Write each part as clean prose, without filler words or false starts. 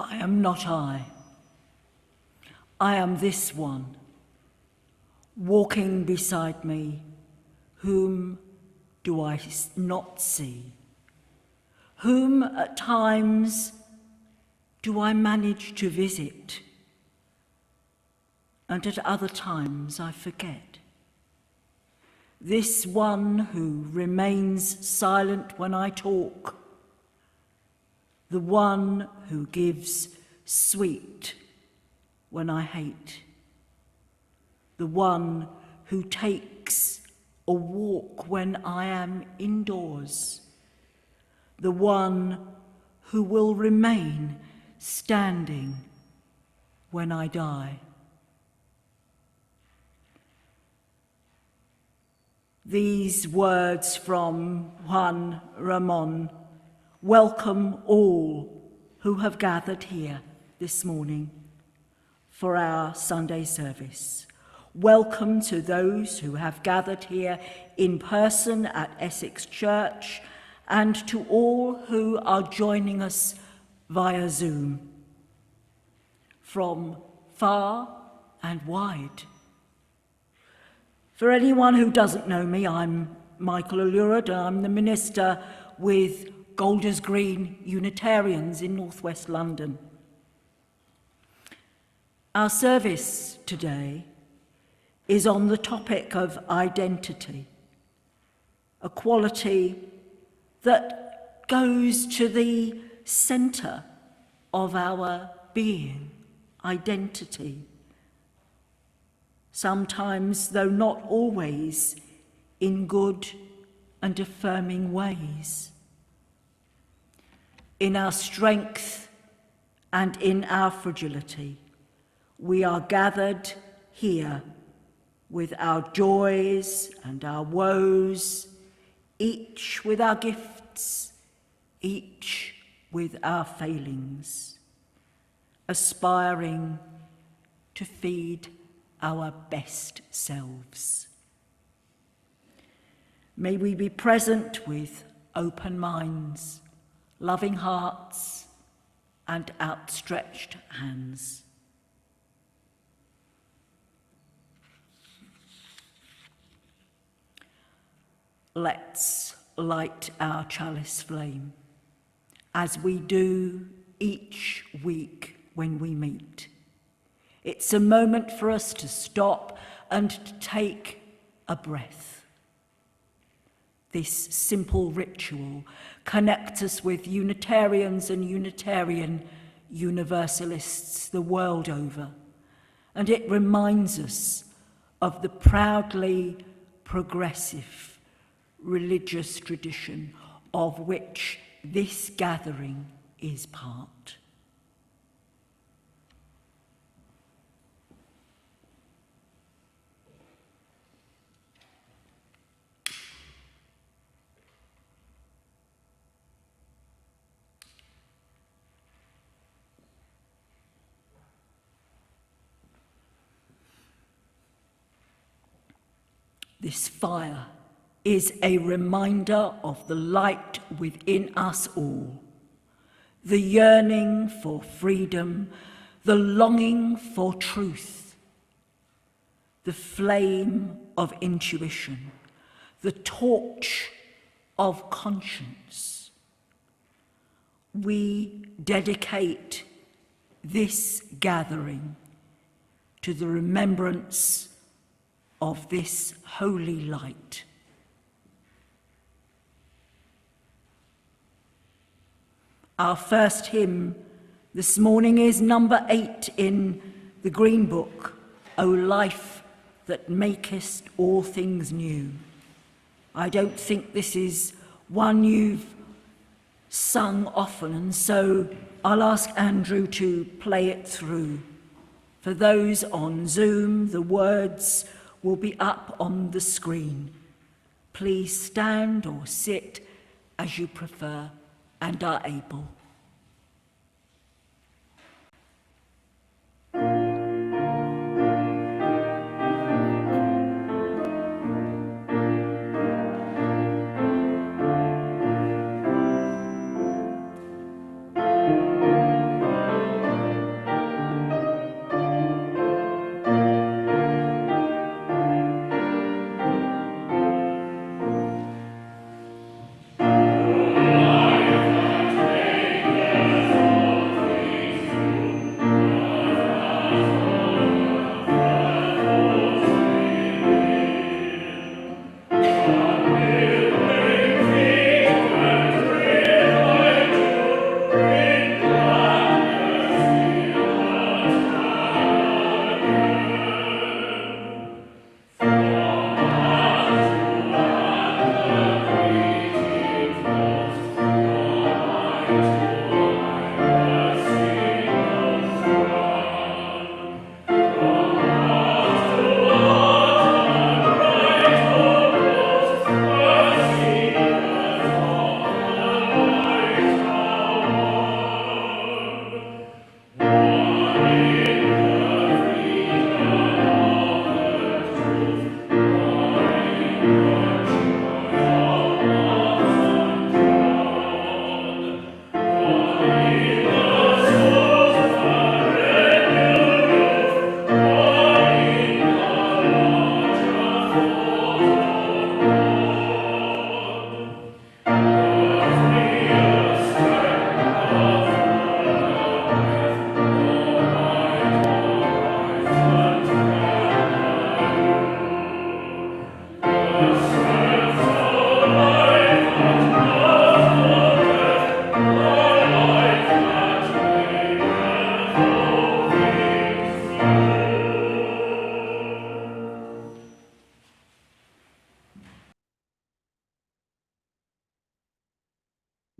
I am not I. I am this one, walking beside me. Whom do I not see? Whom at times do I manage to visit, and at other times I forget? This one who remains silent when I talk, the one who gives sweet when I hate, the one who takes a walk when I am indoors, the one who will remain standing when I die. These words from Juan Ramon welcome all who have gathered here this morning for our Sunday service. Welcome to those who have gathered here in person at Essex Church, and to all who are joining us via Zoom from far and wide. For anyone who doesn't know me, I'm Michael Allured, and I'm the minister with Golders Green Unitarians in northwest London. Our service today is on the topic of identity, a quality that goes to the centre of our being, identity. Sometimes, though not always, in good and affirming ways. In our strength and in our fragility, we are gathered here with our joys and our woes, each with our gifts, each with our failings, aspiring to feed our best selves. May we be present with open minds, loving hearts, and outstretched hands. Let's light our chalice flame, as we do each week when we meet. It's a moment for us to stop and to take a breath. This simple ritual connects us with Unitarians and Unitarian Universalists the world over, and it reminds us of the proudly progressive religious tradition of which this gathering is part. This fire is a reminder of the light within us all, the yearning for freedom, the longing for truth, the flame of intuition, the torch of conscience. We dedicate this gathering to the remembrance of this holy light. Our first hymn this morning is number 8 in the Green Book, O Life That Makest All Things New. I don't think this is one you've sung often, and so I'll ask Andrew to play it through. For those on Zoom, the words will be up on the screen. Please stand or sit as you prefer and are able.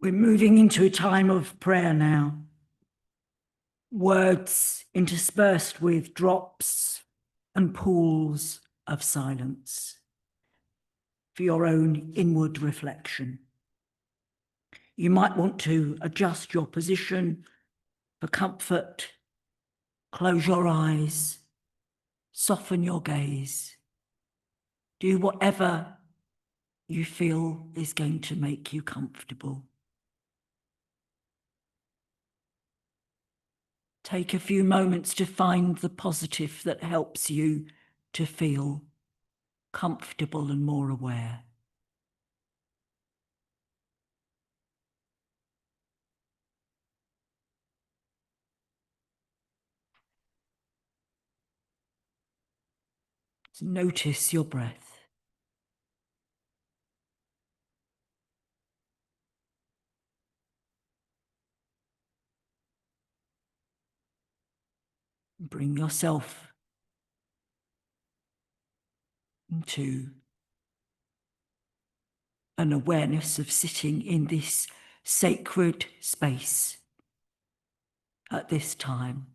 We're moving into a time of prayer now. Words interspersed with drops and pools of silence for your own inward reflection. You might want to adjust your position for comfort, close your eyes, soften your gaze. Do whatever you feel is going to make you comfortable. Take a few moments to find the positive that helps you to feel comfortable and more aware. So notice your breath. Bring yourself into an awareness of sitting in this sacred space at this time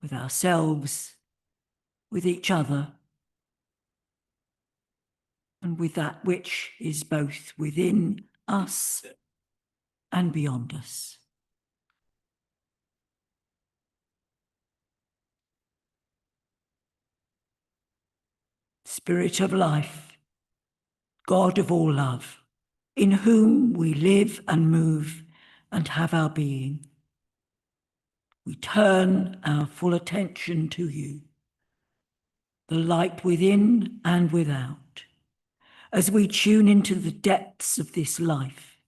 with ourselves, with each other, and with that which is both within us and beyond us. Spirit of life, God of all love, in whom we live and move and have our being, we turn our full attention to you, the light within and without, as we tune into the depths of this life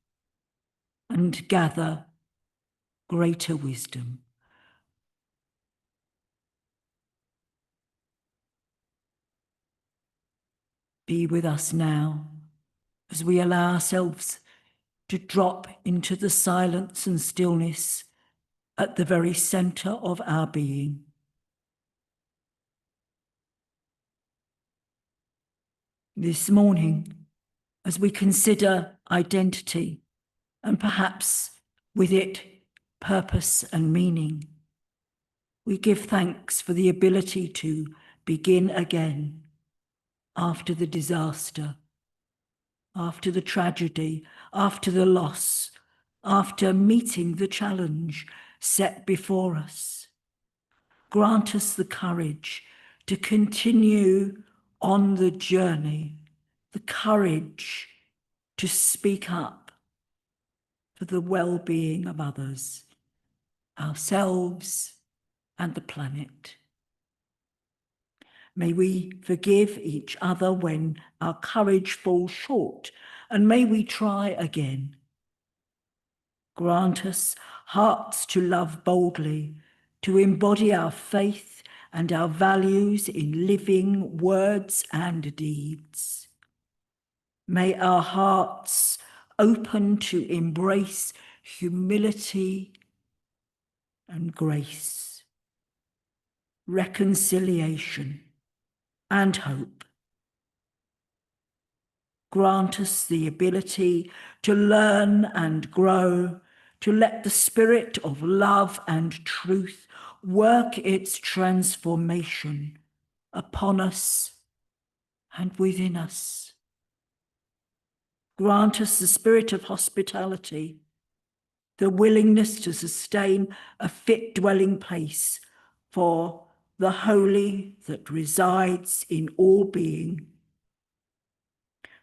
and gather greater wisdom. Be with us now as we allow ourselves to drop into the silence and stillness at the very center of our being. This morning, as we consider identity and perhaps with it purpose and meaning, we give thanks for the ability to begin again after the disaster, after the tragedy, after the loss, after meeting the challenge set before us. Grant us the courage to continue on the journey, the courage to speak up for the well-being of others, ourselves, and the planet. May we forgive each other when our courage falls short, and may we try again. Grant us hearts to love boldly, to embody our faith and our values in living words and deeds. May our hearts open to embrace humility and grace, reconciliation and hope. Grant us the ability to learn and grow, to let the spirit of love and truth work its transformation upon us and within us. Grant us the spirit of hospitality, the willingness to sustain a fit dwelling place for the holy that resides in all being.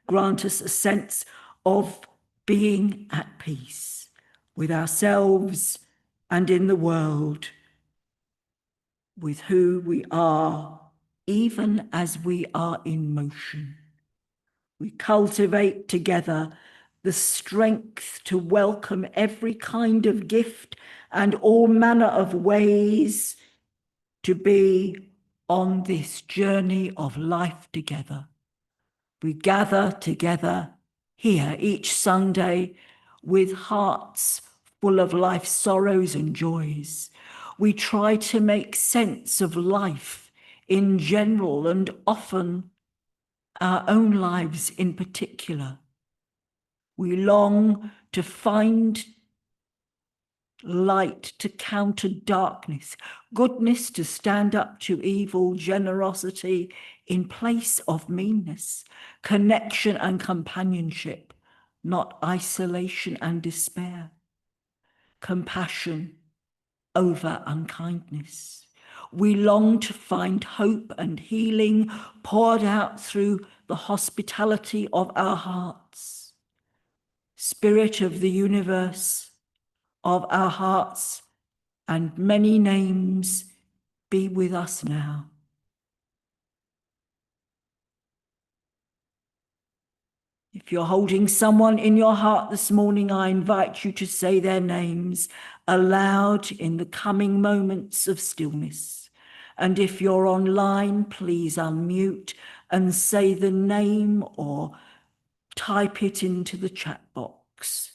Grant us a sense of being at peace with ourselves and in the world, with who we are, even as we are in motion. We cultivate together the strength to welcome every kind of gift and all manner of ways to be on this journey of life together. We gather together here each Sunday with hearts full of life's sorrows and joys. We try to make sense of life in general and often our own lives in particular. We long to find light to counter darkness, goodness to stand up to evil, generosity in place of meanness, connection and companionship, not isolation and despair, compassion over unkindness. We long to find hope and healing poured out through the hospitality of our hearts. Spirit of the universe, of our hearts and many names, be with us now. If you're holding someone in your heart this morning, I invite you to say their names aloud in the coming moments of stillness. And if you're online, please unmute and say the name or type it into the chat box.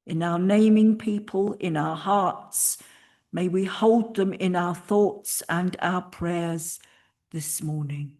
In our naming people, in our hearts, may we hold them in our thoughts and our prayers this morning.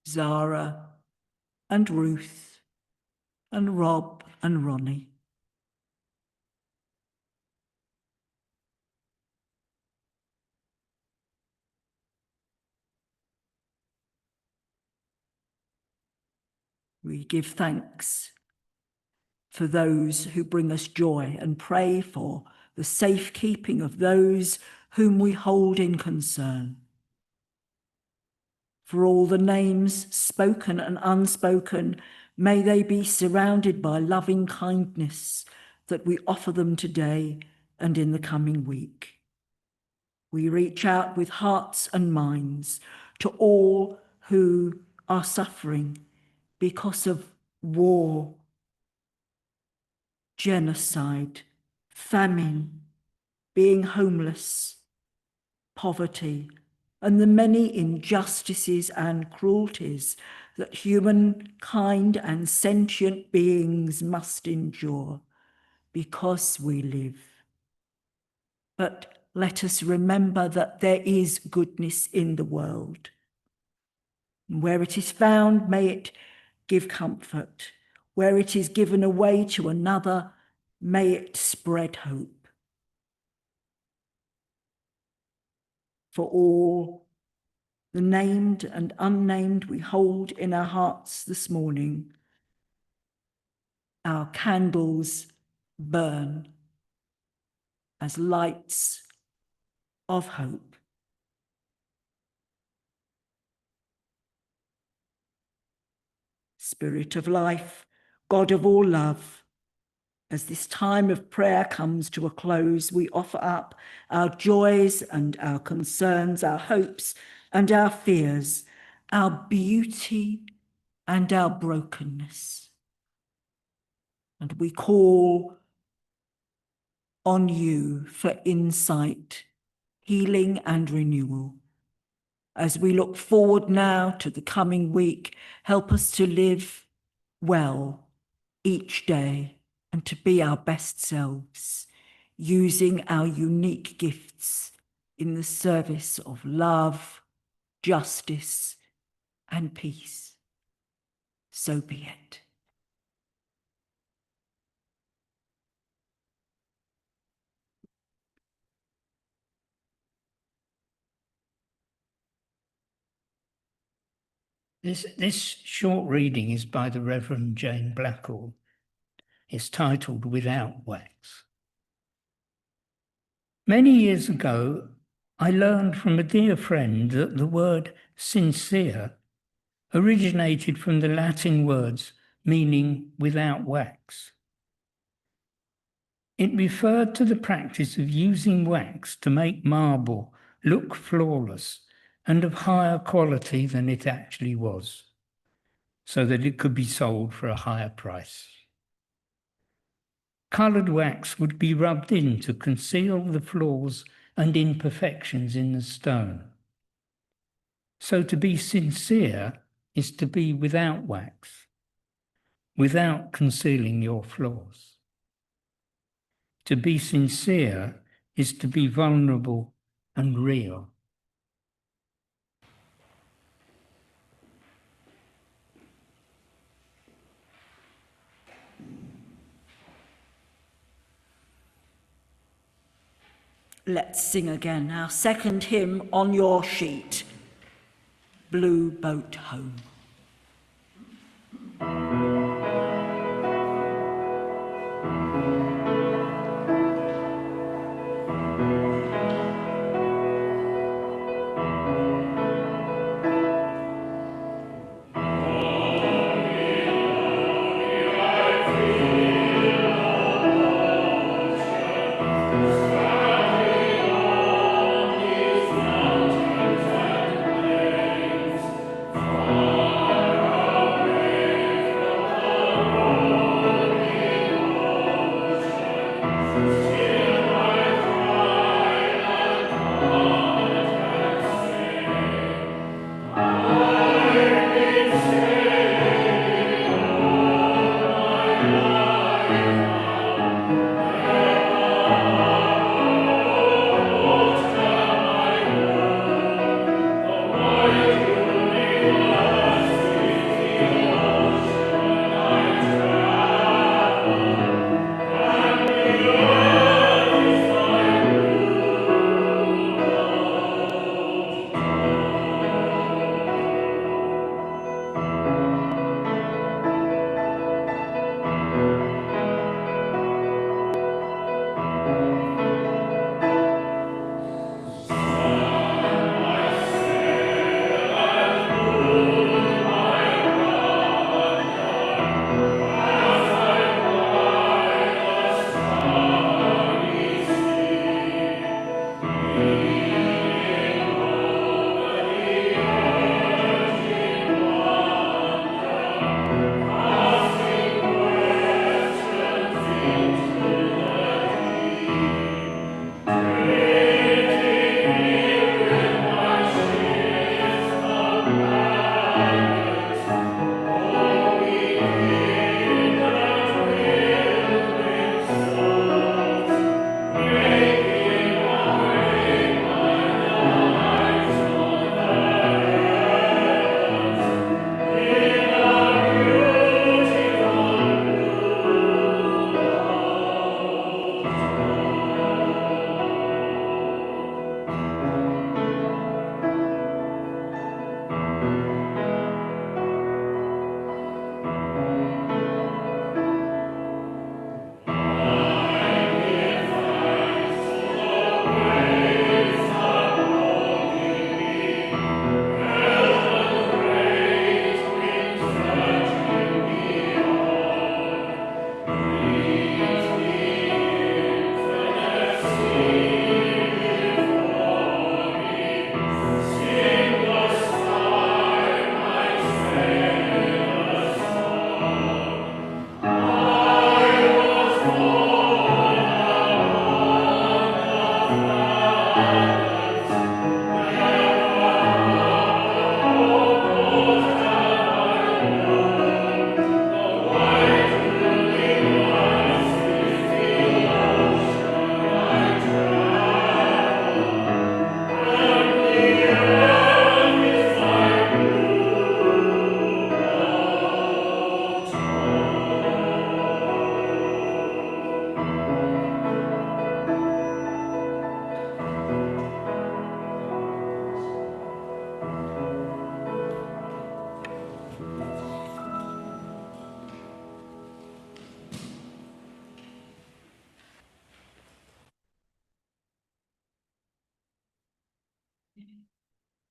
Zara and Ruth and Rob and Ronnie. We give thanks for those who bring us joy and pray for the safekeeping of those whom we hold in concern. For all the names spoken and unspoken, may they be surrounded by loving kindness that we offer them today and in the coming week. We reach out with hearts and minds to all who are suffering because of war, genocide, famine, being homeless, poverty, and the many injustices and cruelties that humankind and sentient beings must endure because we live. But let us remember that there is goodness in the world. And where it is found, may it give comfort. Where it is given away to another, may it spread hope. For all the named and unnamed we hold in our hearts this morning, our candles burn as lights of hope. Spirit of life, God of all love, as this time of prayer comes to a close, we offer up our joys and our concerns, our hopes and our fears, our beauty and our brokenness. And we call on you for insight, healing and renewal. As we look forward now to the coming week, help us to live well each day and to be our best selves, using our unique gifts in the service of love, justice, and peace. So be it. This short reading is by the Reverend Jane Blackall. It's titled Without Wax. Many years ago, I learned from a dear friend that the word sincere originated from the Latin words meaning without wax. It referred to the practice of using wax to make marble look flawless and of higher quality than it actually was, so that it could be sold for a higher price. Coloured wax would be rubbed in to conceal the flaws and imperfections in the stone. So to be sincere is to be without wax, without concealing your flaws. To be sincere is to be vulnerable and real. Let's sing again our second hymn on your sheet, Blue Boat Home.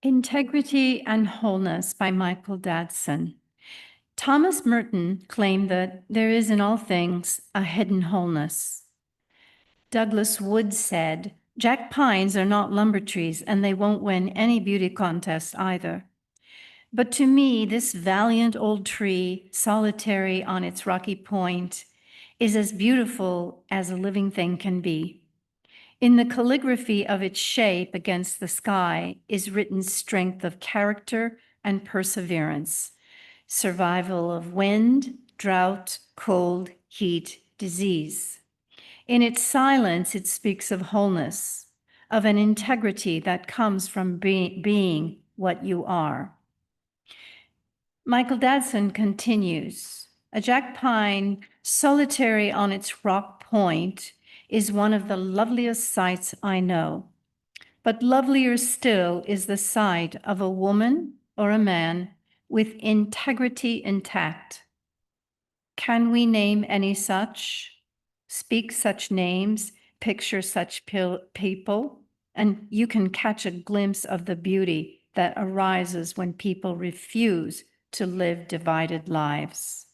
Integrity and Wholeness by Michael Dadson. Thomas Merton claimed that there is in all things a hidden wholeness. Douglas Wood said, "Jack pines are not lumber trees and they won't win any beauty contest either." But to me, this valiant old tree, solitary on its rocky point, is as beautiful as a living thing can be. In the calligraphy of its shape against the sky is written strength of character and perseverance, survival of wind, drought, cold, heat, disease. In its silence, it speaks of wholeness, of an integrity that comes from being what you are. Michael Dadson continues, a jack pine solitary on its rock point is one of the loveliest sights I know. But lovelier still is the sight of a woman or a man with integrity intact. Can we name any such? Speak such names, picture such people, and you can catch a glimpse of the beauty that arises when people refuse to live divided lives.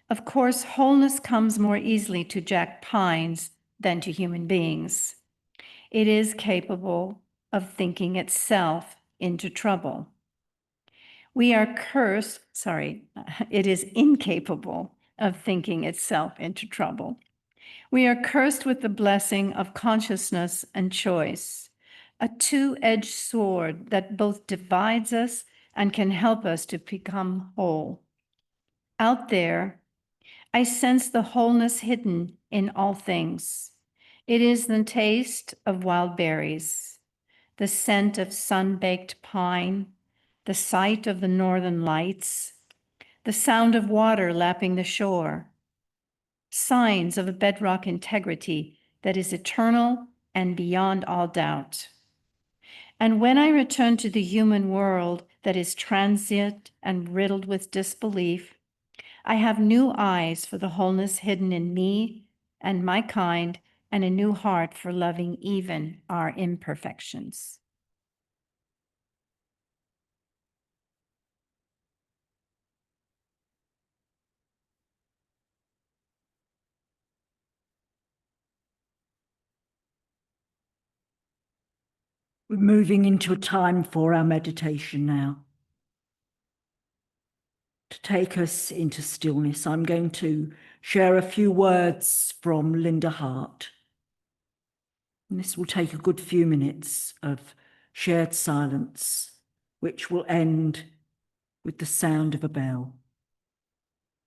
Of course, wholeness comes more easily to jack pines than to human beings. It is capable of thinking itself into trouble. It is incapable of thinking itself into trouble. We are cursed with the blessing of consciousness and choice, a two-edged sword that both divides us and can help us to become whole. Out there, I sense the wholeness hidden in all things. It is the taste of wild berries, the scent of sun-baked pine, the sight of the northern lights, the sound of water lapping the shore, signs of a bedrock integrity that is eternal and beyond all doubt. And when I return to the human world that is transient and riddled with disbelief, I have new eyes for the wholeness hidden in me and my kind, and a new heart for loving even our imperfections. We're moving into a time for our meditation now. To take us into stillness, I'm going to share a few words from Linda Hart. And this will take a good few minutes of shared silence, which will end with the sound of a bell.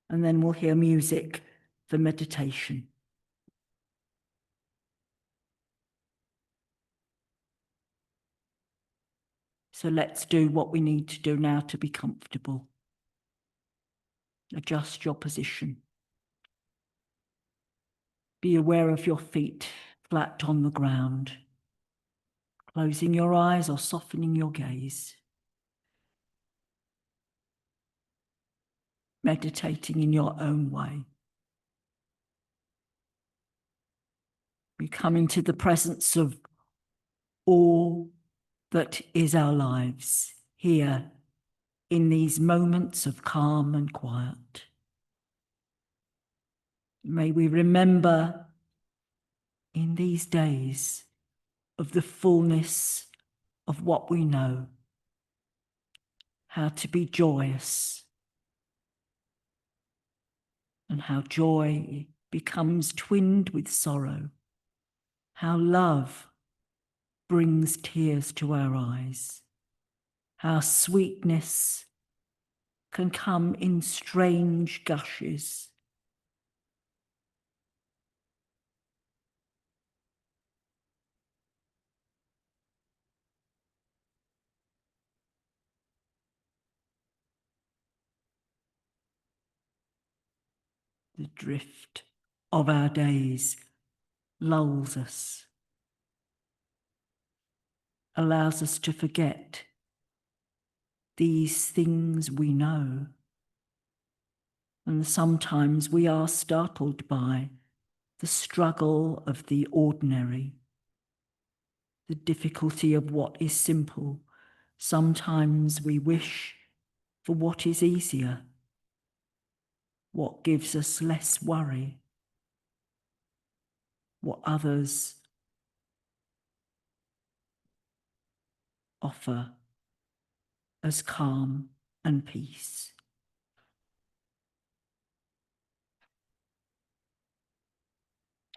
And then we'll hear music for meditation. So let's do what we need to do now to be comfortable. Adjust your position. Be aware of your feet flat on the ground, closing your eyes or softening your gaze. Meditating in your own way. We come into the presence of all that is our lives here in these moments of calm and quiet. May we remember in these days of the fullness of what we know, how to be joyous, and how joy becomes twinned with sorrow, how love brings tears to our eyes, how sweetness can come in strange gushes. The drift of our days lulls us, allows us to forget these things we know. And sometimes we are startled by the struggle of the ordinary, the difficulty of what is simple. Sometimes we wish for what is easier, what gives us less worry, what others offer as calm and peace.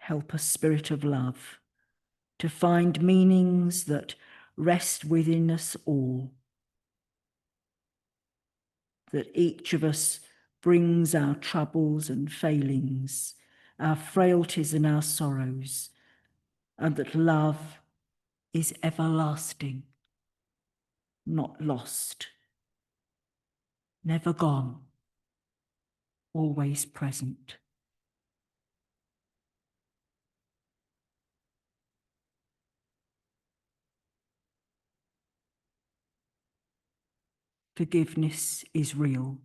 Help us, Spirit of Love, to find meanings that rest within us all, that each of us brings our troubles and failings, our frailties and our sorrows, and that love is everlasting, not lost, never gone, always present. Forgiveness is real.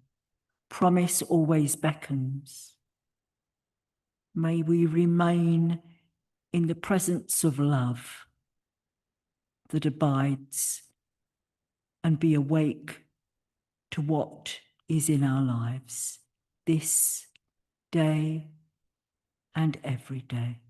Promise always beckons. May we remain in the presence of love that abides and be awake to what is in our lives this day and every day.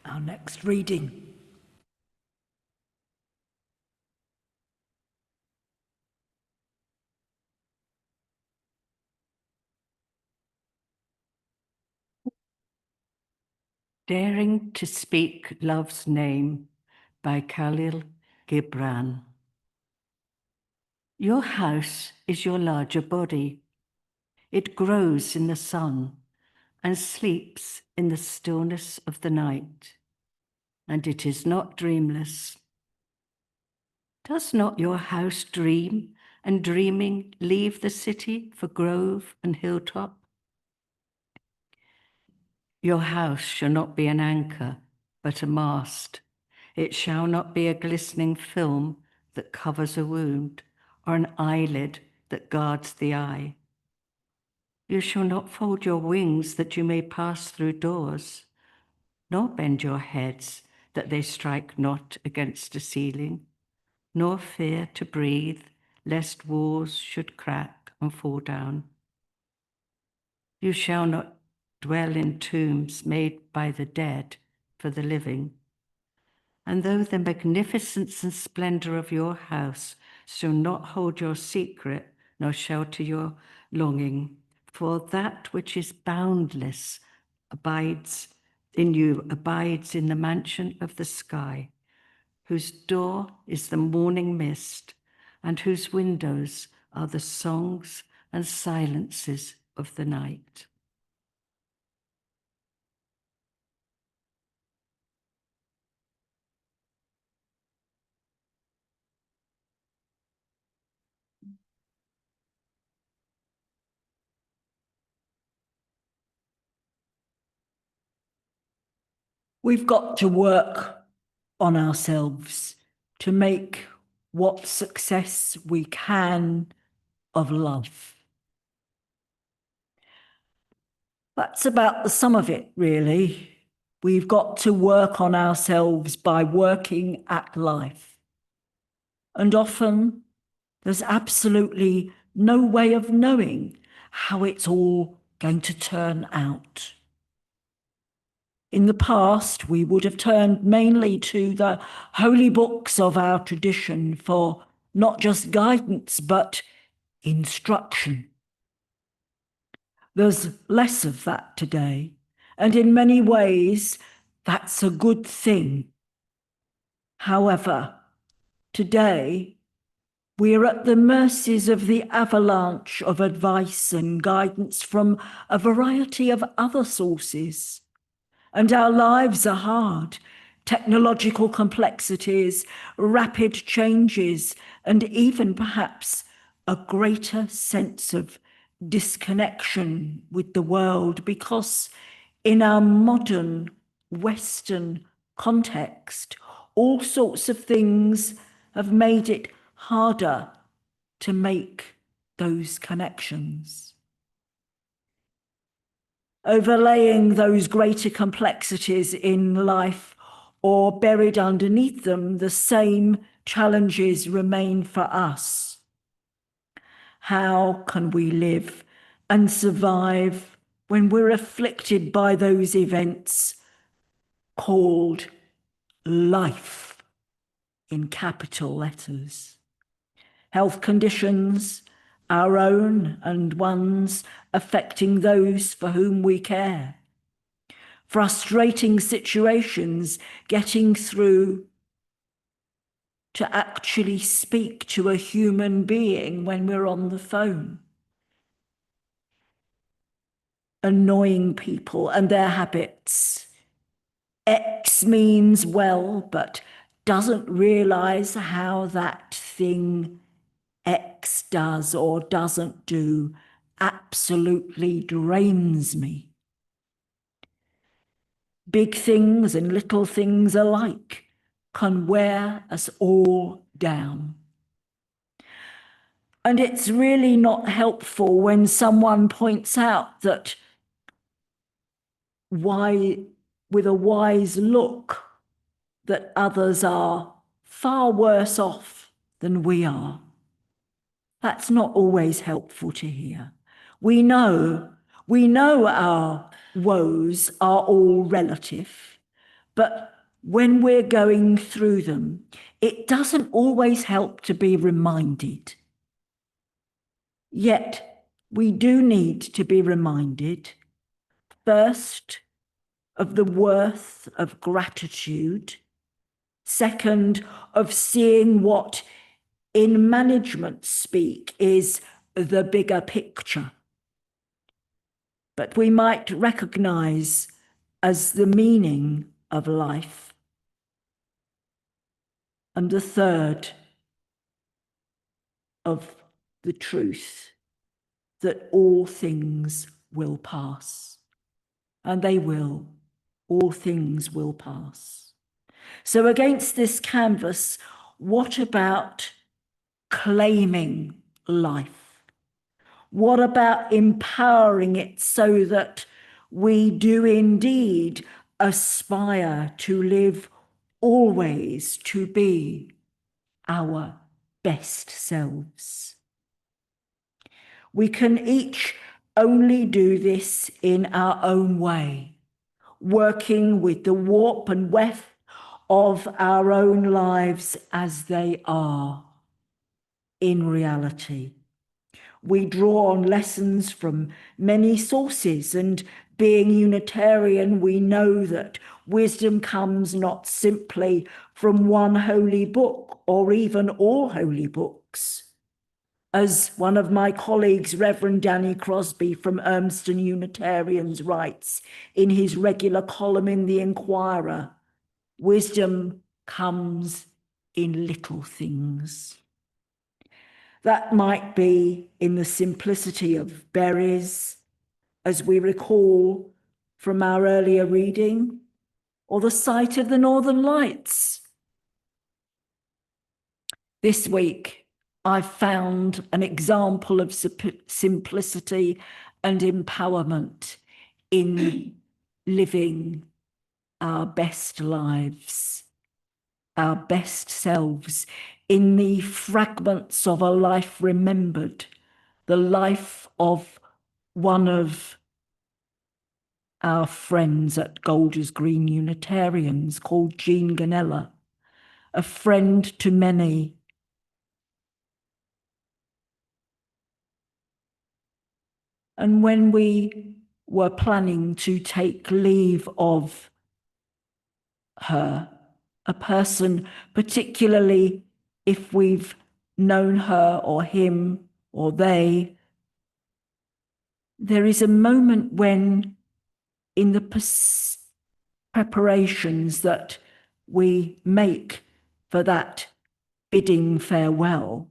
Our next reading. Daring to Speak Love's Name by Khalil Gibran. Your house is your larger body. It grows in the sun and sleeps in the stillness of the night, and it is not dreamless. Does not your house dream, and dreaming leave the city for grove and hilltop? Your house shall not be an anchor, but a mast. It shall not be a glistening film that covers a wound, or an eyelid that guards the eye. You shall not fold your wings that you may pass through doors, nor bend your heads that they strike not against a ceiling, nor fear to breathe, lest walls should crack and fall down. You shall not dwell in tombs made by the dead for the living. And though the magnificence and splendor of your house shall not hold your secret, nor shelter your longing, for that which is boundless abides in you, abides in the mansion of the sky, whose door is the morning mist, and whose windows are the songs and silences of the night. We've got to work on ourselves to make what success we can of love. That's about the sum of it, really. We've got to work on ourselves by working at life. And often there's absolutely no way of knowing how it's all going to turn out. In the past, we would have turned mainly to the holy books of our tradition for not just guidance, but instruction. There's less of that today, and in many ways, that's a good thing. However, today, we're at the mercies of the avalanche of advice and guidance from a variety of other sources. And our lives are hard. Technological complexities, rapid changes, and even perhaps a greater sense of disconnection with the world, because in our modern Western context, all sorts of things have made it harder to make those connections. Overlaying those greater complexities in life or buried underneath them, the same challenges remain for us. How can we live and survive when we're afflicted by those events called life in capital letters? Health conditions, our own and ones affecting those for whom we care. Frustrating situations, getting through to actually speak to a human being when we're on the phone. Annoying people and their habits. X means well, but doesn't realize how that thing X does or doesn't do absolutely drains me. Big things and little things alike can wear us all down. And it's really not helpful when someone points out that with a wise look, that others are far worse off than we are. That's not always helpful to hear. We know our woes are all relative, but when we're going through them, it doesn't always help to be reminded. Yet we do need to be reminded, first, of the worth of gratitude, second, of seeing what in management speak is the bigger picture. But we might recognize as the meaning of life. And the third, of the truth that all things will pass. And they will. All things will pass. So against this canvas, what about claiming life? What about empowering it so that we do indeed aspire to live always to be our best selves? We can each only do this in our own way, working with the warp and weft of our own lives as they are in reality. We draw on lessons from many sources, and being Unitarian, we know that wisdom comes not simply from one holy book or even all holy books. As one of my colleagues, Reverend Danny Crosby from Urmston Unitarians, writes in his regular column in The Inquirer, wisdom comes in little things. That might be in the simplicity of berries, as we recall from our earlier reading, or the sight of the Northern Lights. This week, I've found an example of simplicity and empowerment in living our best lives, our best selves, in the fragments of a life remembered, the life of one of our friends at Golders Green Unitarians called Jean Ganella, a friend to many. And when we were planning to take leave of her, a person, particularly if we've known her or him or they, there is a moment when in the preparations that we make for that bidding farewell,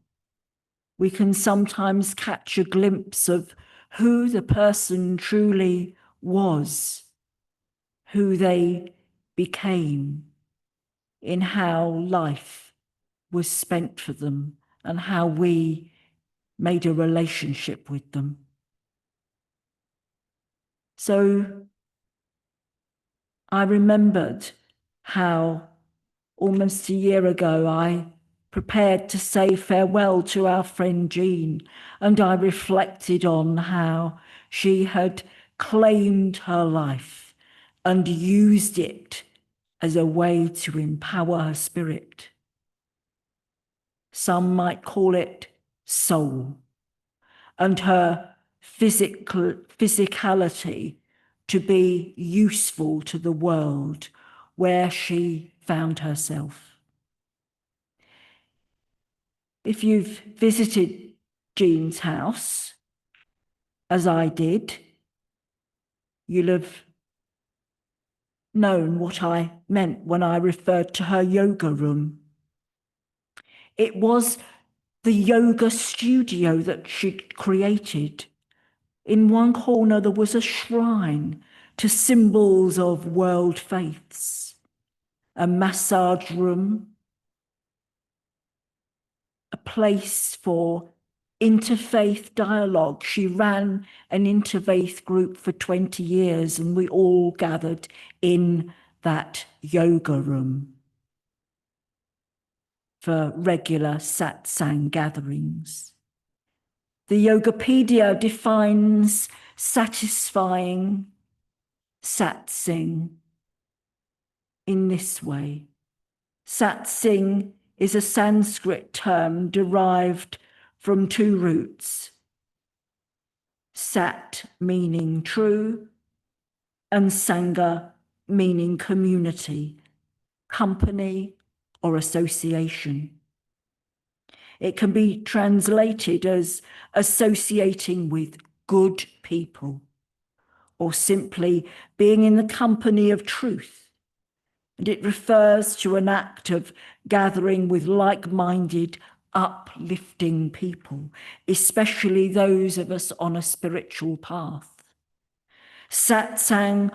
we can sometimes catch a glimpse of who the person truly was, who they became. in how life was spent for them and how we made a relationship with them. So I remembered how almost a year ago I prepared to say farewell to our friend Jean, and I reflected on how she had claimed her life and used it as a way to empower her spirit. Some might call it soul, and her physicality to be useful to the world where she found herself. If you've visited Jean's house, as I did, you'll have known what I meant when I referred to her yoga room. It was the yoga studio that she'd created. In one corner, there was a shrine to symbols of world faiths, a massage room, a place for interfaith dialogue. She ran an interfaith group for 20 years, and we all gathered in that yoga room for regular satsang gatherings. The Yogapedia defines satisfying satsang in this way. Satsang is a Sanskrit term derived from two roots. Sat meaning true, and Sangha meaning community, company, or association. It can be translated as associating with good people, or simply being in the company of truth. And it refers to an act of gathering with like-minded, uplifting people, especially those of us on a spiritual path. Satsang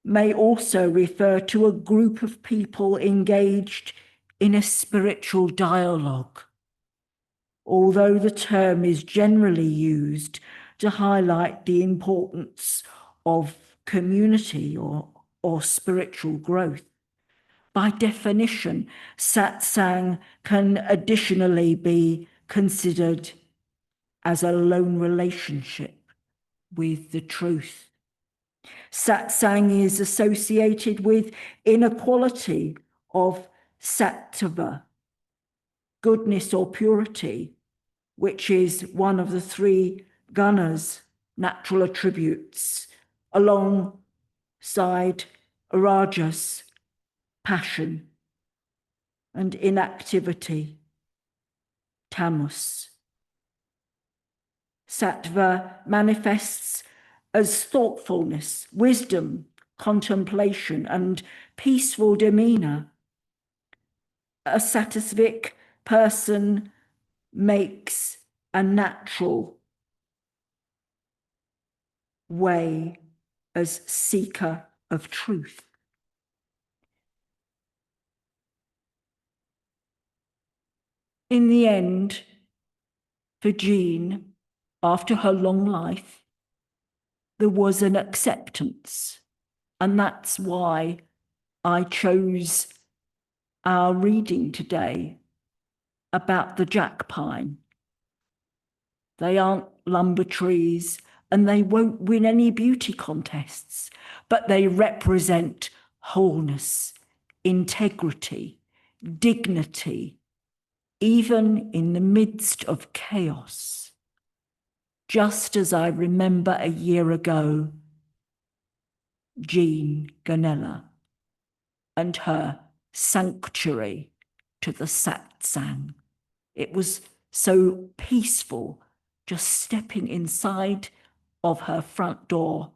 may also refer to a group of people engaged in a spiritual dialogue, although the term is generally used to highlight the importance of community or spiritual growth. By definition, satsang can additionally be considered as a lone relationship with the truth. Satsang is associated with inequality of sattva, goodness or purity, which is one of the three gunas, natural attributes, alongside rajas, passion, and inactivity, tamas. Sattva manifests as thoughtfulness, wisdom, contemplation, and peaceful demeanor. A sattvic person makes a natural way as seeker of truth. In the end, for Jean, after her long life, there was an acceptance, and that's why I chose our reading today about the jack pine. They aren't lumber trees, and they won't win any beauty contests, but they represent wholeness, integrity, dignity, even in the midst of chaos. Just as I remember a year ago, Jean Ganella and her sanctuary to the satsang. It was so peaceful, just stepping inside of her front door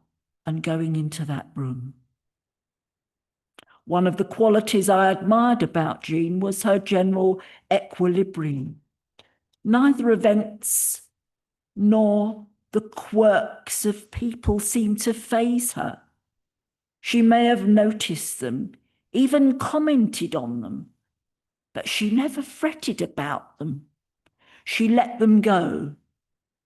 and going into that room. One of the qualities I admired about Jean was her general equilibrium. Neither events nor the quirks of people seemed to faze her. She may have noticed them even commented on them, but she never fretted about them. She let them go,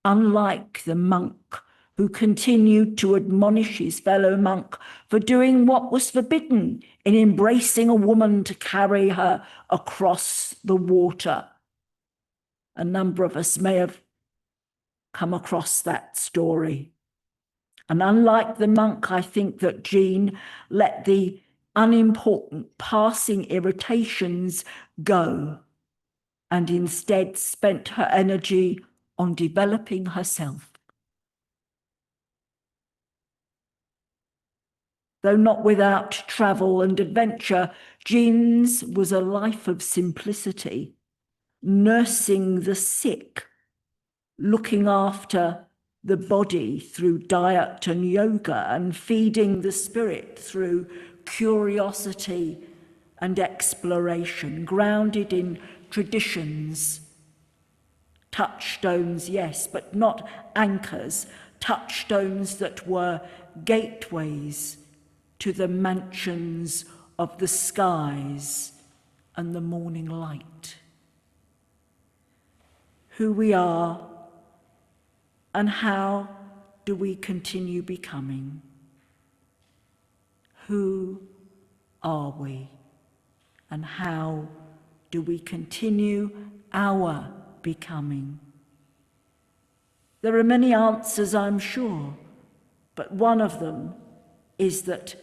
unlike the monk who continued to admonish his fellow monk for doing what was forbidden in embracing a woman to carry her across the water. A number of us may have come across that story. And unlike the monk, I think that Jean let the unimportant passing irritations go and instead spent her energy on developing herself. Though not without travel and adventure, Jean's was a life of simplicity, nursing the sick, looking after the body through diet and yoga, and feeding the spirit through curiosity and exploration, grounded in traditions. Touchstones, yes, but not anchors, touchstones that were gateways to the mansions of the skies and the morning light. Who we are and how do we continue becoming? Who are we and how do we continue our becoming? There are many answers, I'm sure, but one of them is that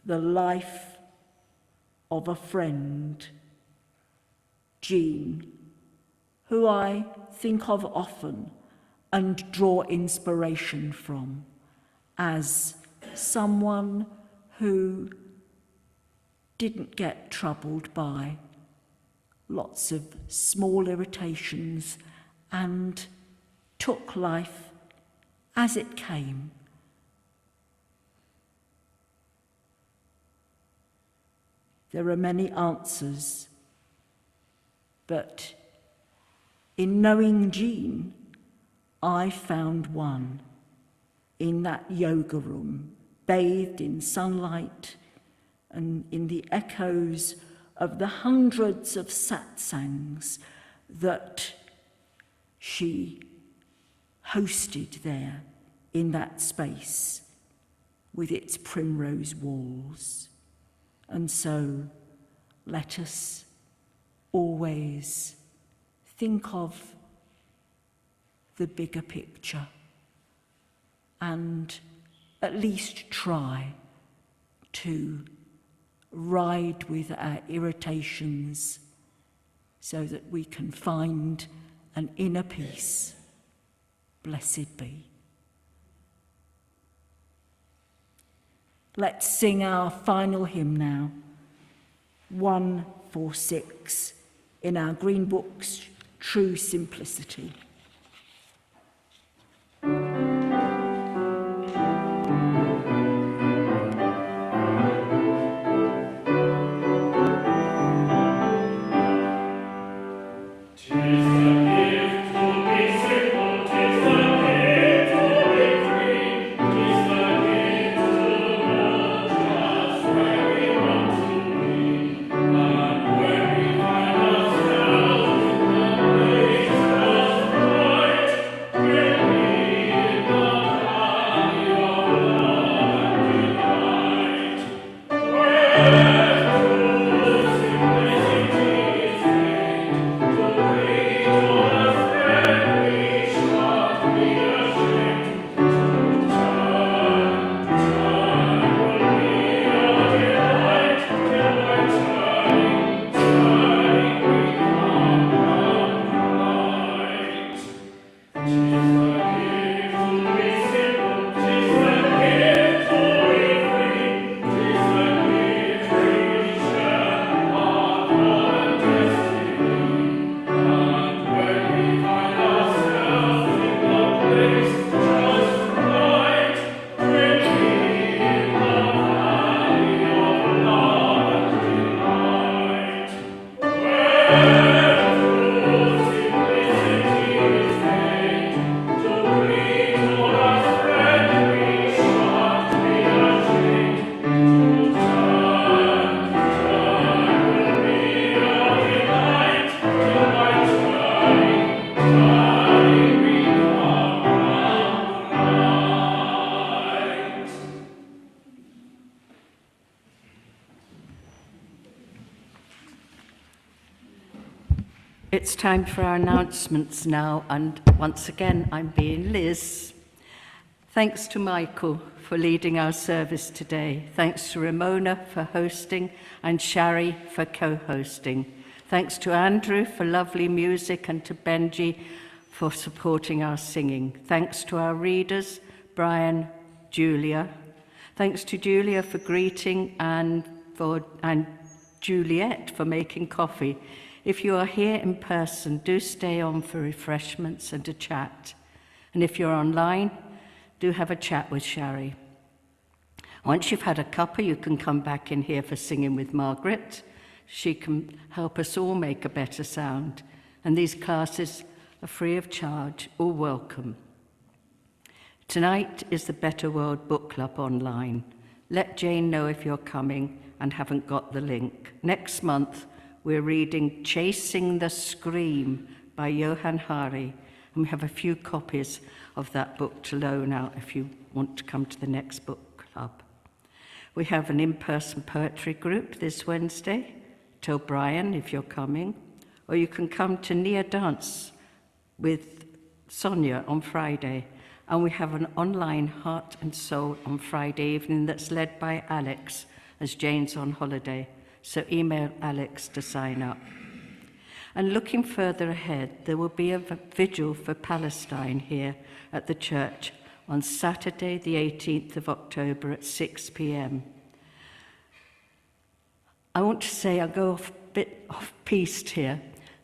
the life of a friend, Jean, who I think of often and draw inspiration from as someone who didn't get troubled by lots of small irritations and took life as it came. There are many answers, but in knowing Jean, I found one in that yoga room, bathed in sunlight and in the echoes of the hundreds of satsangs that she hosted there in that space with its primrose walls. And so let us always think of the bigger picture and at least try to ride with our irritations so that we can find an inner peace. Blessed be. Let's sing our final hymn now, 146, in our Green Book's True Simplicity. It's time for our announcements now, and once again, I'm being Liz. Thanks to Michael for leading our service today. Thanks to Ramona for hosting and Shari for co-hosting. Thanks to Andrew for lovely music and to Benji for supporting our singing. Thanks to our readers, Brian, Julia. Thanks to Julia for greeting and Juliet for making coffee. If you are here in person, do stay on for refreshments and a chat. And if you're online, do have a chat with Shari. Once you've had a cuppa, you can come back in here for singing with Margaret. She can help us all make a better sound. And these classes are free of charge, all welcome. Tonight is the Better World Book Club online. Let Jane know if you're coming and haven't got the link. Next month, we're reading Chasing the Scream by Johann Hari, and we have a few copies of that book to loan out if you want to come to the next book club. We have an in-person poetry group this Wednesday. Tell Brian if you're coming, or you can come to Nia Dance with Sonia on Friday, and we have an online Heart and Soul on Friday evening that's led by Alex, as Jane's on holiday. So email Alex to sign up. And looking further ahead, there will be a vigil for Palestine here at the church on Saturday, the 18th of October at 6 p.m. I want to say, I'll go a bit off-piste here.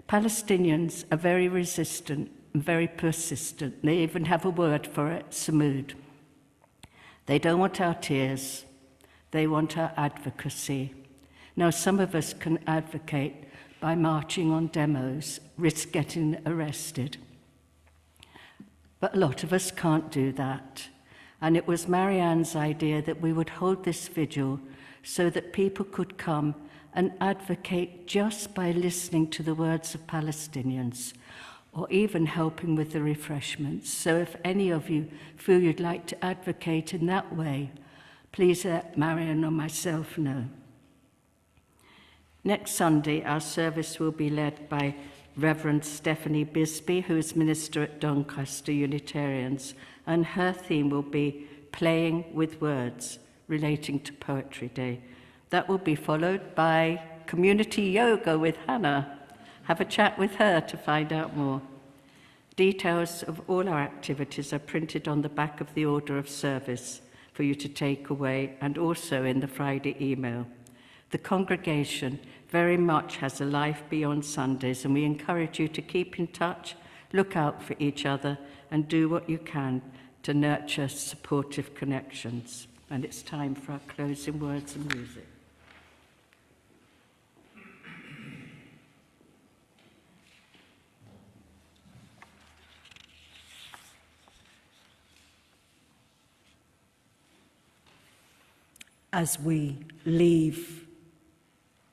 Palestinians are very resistant and very persistent. They even have a word for it, samud. They don't want our tears. They want our advocacy. Now, some of us can advocate by marching on demos, risk getting arrested. But a lot of us can't do that. And it was Marianne's idea that we would hold this vigil so that people could come and advocate just by listening to the words of Palestinians, or even helping with the refreshments. So if any of you feel you'd like to advocate in that way, please let Marianne or myself know. Next Sunday, our service will be led by Reverend Stephanie Bisbee, who is minister at Doncaster Unitarians, and her theme will be Playing with Words, relating to Poetry Day. That will be followed by community yoga with Hannah. Have a chat with her to find out more. Details of all our activities are printed on the back of the order of service for you to take away, and also in the Friday email. The congregation very much has a life beyond Sundays, and we encourage you to keep in touch, look out for each other, and do what you can to nurture supportive connections. And it's time for our closing words and music. As we leave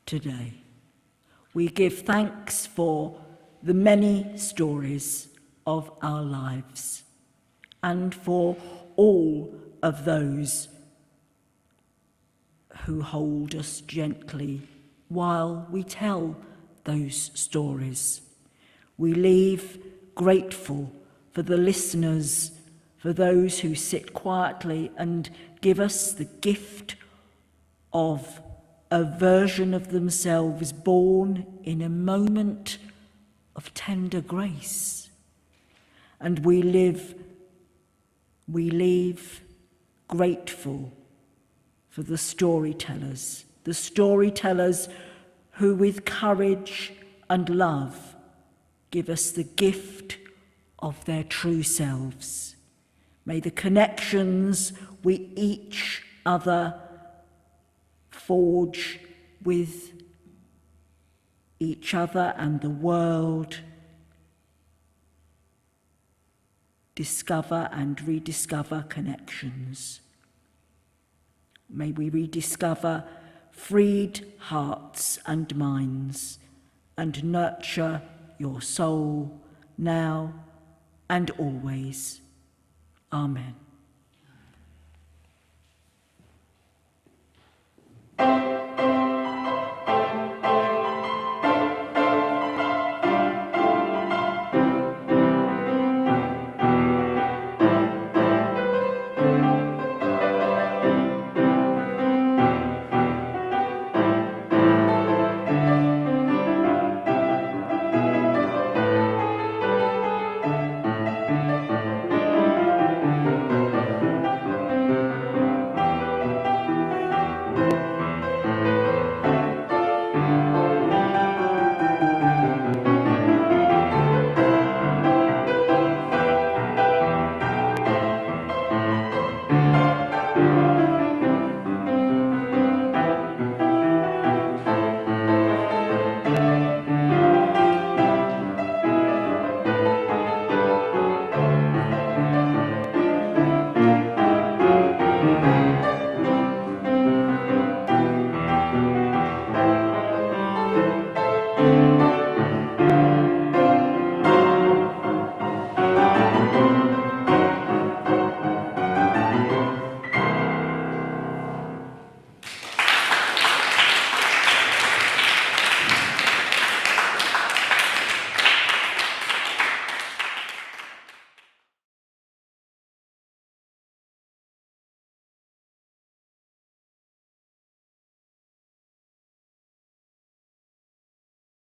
today, we give thanks for the many stories of our lives and for all of those who hold us gently while we tell those stories. We leave grateful for the listeners, for those who sit quietly and give us the gift of a version of themselves born in a moment of tender grace. And we leave grateful for the storytellers who with courage and love give us the gift of their true selves. May the connections we each other forge with each other and the world discover and rediscover connections. May we rediscover freed hearts and minds and nurture your soul now and always. Amen.